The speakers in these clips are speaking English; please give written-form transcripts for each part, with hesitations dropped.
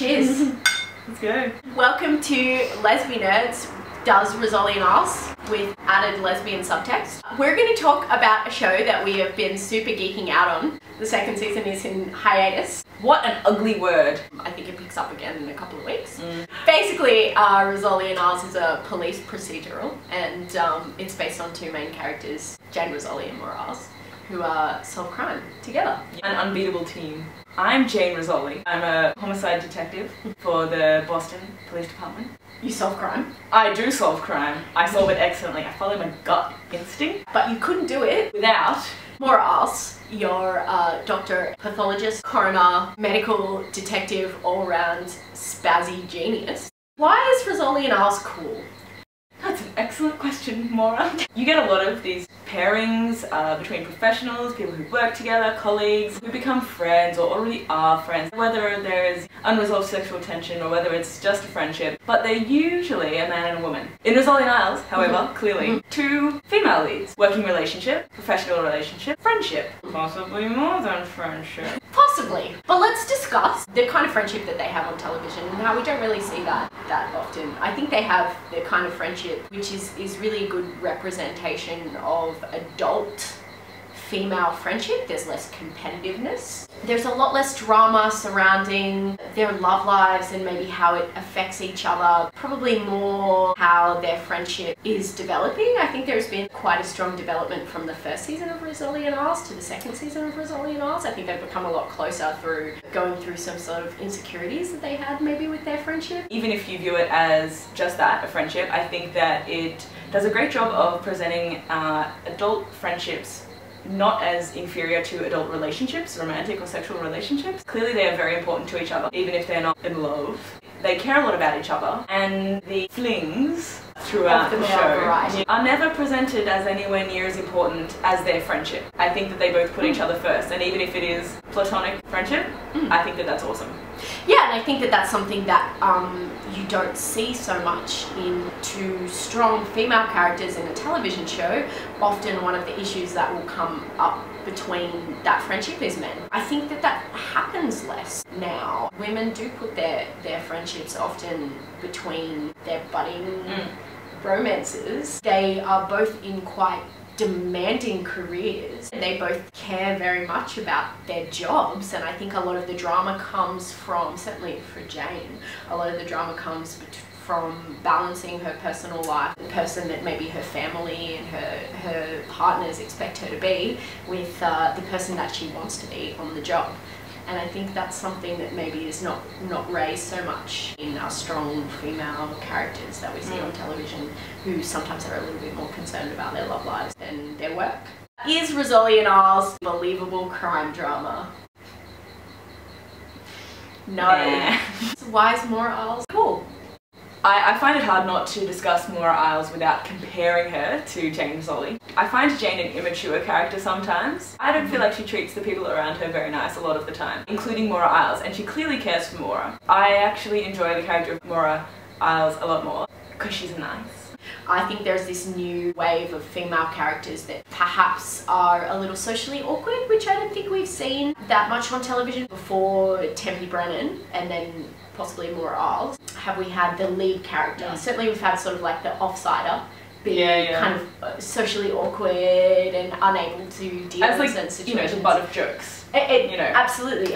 Cheers. Let's go. Welcome to Lesbinerds does Rizzoli and Isles with added lesbian subtext. We're going to talk about a show that we have been super geeking out on. The second season is in hiatus. What an ugly word. I think it picks up again in a couple of weeks. Basically, Rizzoli and Isles is a police procedural, and it's based on two main characters, Jane Rizzoli and Maura Isles, who solve crime together. An unbeatable team. I'm Jane Rizzoli. I'm a homicide detective for the Boston Police Department. You solve crime? I do solve crime. I solve it excellently. I follow my gut instinct. But you couldn't do it Without Maura Isles. You're a doctor, pathologist, coroner, medical detective, all-round spazzy genius. Why is Rizzoli and Isles cool? That's an excellent question, Maura. You get a lot of these pairings between professionals, people who work together, colleagues, who become friends or already are friends, whether there's unresolved sexual tension or whether it's just a friendship, but they're usually a man and a woman. In Rizzoli and Isles, however, clearly, two female leads. Working relationship, professional relationship, friendship. Possibly more than friendship. Possibly. But let's discuss the kind of friendship that they have on television and how we don't really see that often. I think they have the kind of friendship which is really a good representation of adult female friendship. There's less competitiveness. There's a lot less drama surrounding their love lives and maybe how it affects each other. Probably more how their friendship is developing. I think there's been quite a strong development from the first season of Rizzoli and Isles to the second season of Rizzoli and Isles. I think they've become a lot closer through going through some sort of insecurities that they had maybe with their friendship. Even if you view it as just that, a friendship, I think that it does a great job of presenting adult friendships not as inferior to adult relationships, romantic or sexual relationships. Clearly they are very important to each other, even if they're not in love. They care a lot about each other, and the flings throughout the show are never presented as anywhere near as important as their friendship. I think that they both put each other first, and even if it is platonic friendship, I think that that's awesome. Yeah, and I think that that's something that you don't see so much in two strong female characters in a television show. Often one of the issues that will come up between that friendship is men. I think that that happens less now. Women do put their friendships often between their budding romances. They are both in quite demanding careers. They both care very much about their jobs, and I think a lot of the drama comes from, certainly for Jane, a lot of the drama comes from balancing her personal life, the person that maybe her family and her partners expect her to be, with the person that she wants to be on the job. And I think that's something that maybe is not raised so much in our strong female characters that we see on television, who sometimes are a little bit more concerned about their love lives than their work. Is Rizzoli and Isles believable crime drama? No. Nah. So why is Maura Isles cool? I find it hard not to discuss Maura Isles without comparing her to Jane Rizzoli. I find Jane an immature character sometimes. I don't feel like she treats the people around her very nice a lot of the time, including Maura Isles, and she clearly cares for Maura. I actually enjoy the character of Maura Isles a lot more because she's nice. I think there's this new wave of female characters that perhaps are a little socially awkward, which I don't think we've seen that much on television. Before Tempe Brennan and then possibly Maura Isles, have we had the lead character. Certainly we've had sort of like the offsider being kind of socially awkward and unable to deal with certain situations. You know, the butt of jokes. You know, absolutely.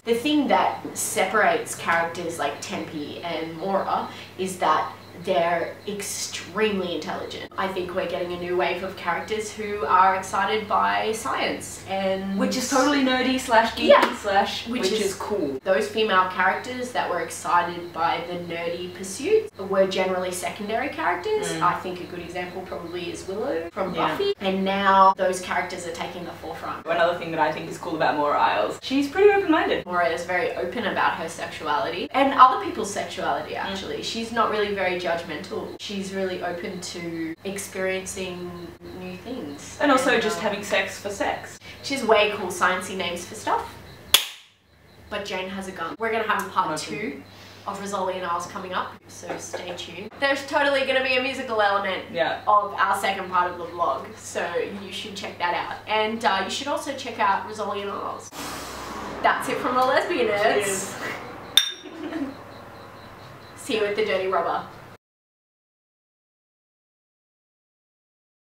The thing that separates characters like Tempe and Maura is that they're extremely intelligent. I think we're getting a new wave of characters who are excited by science, and which is totally nerdy slash geeky slash which is cool. Those female characters that were excited by the nerdy pursuits were generally secondary characters. I think a good example probably is Willow from Buffy, and now those characters are taking the forefront. Another thing that I think is cool about Maura Isles, she's pretty open-minded. Maura is very open about her sexuality and other people's sexuality actually. She's not really very judgmental. She's really open to experiencing new things. And also just having sex for sex. She has way cool sciencey names for stuff. But Jane has a gun. We're going to have a part 2 of Rizzoli and Isles coming up, so stay tuned. There's totally going to be a musical element of our second part of the vlog, so you should check that out. And you should also check out Rizzoli and Isles. That's it from the Lesbinerds. here with the dirty robber.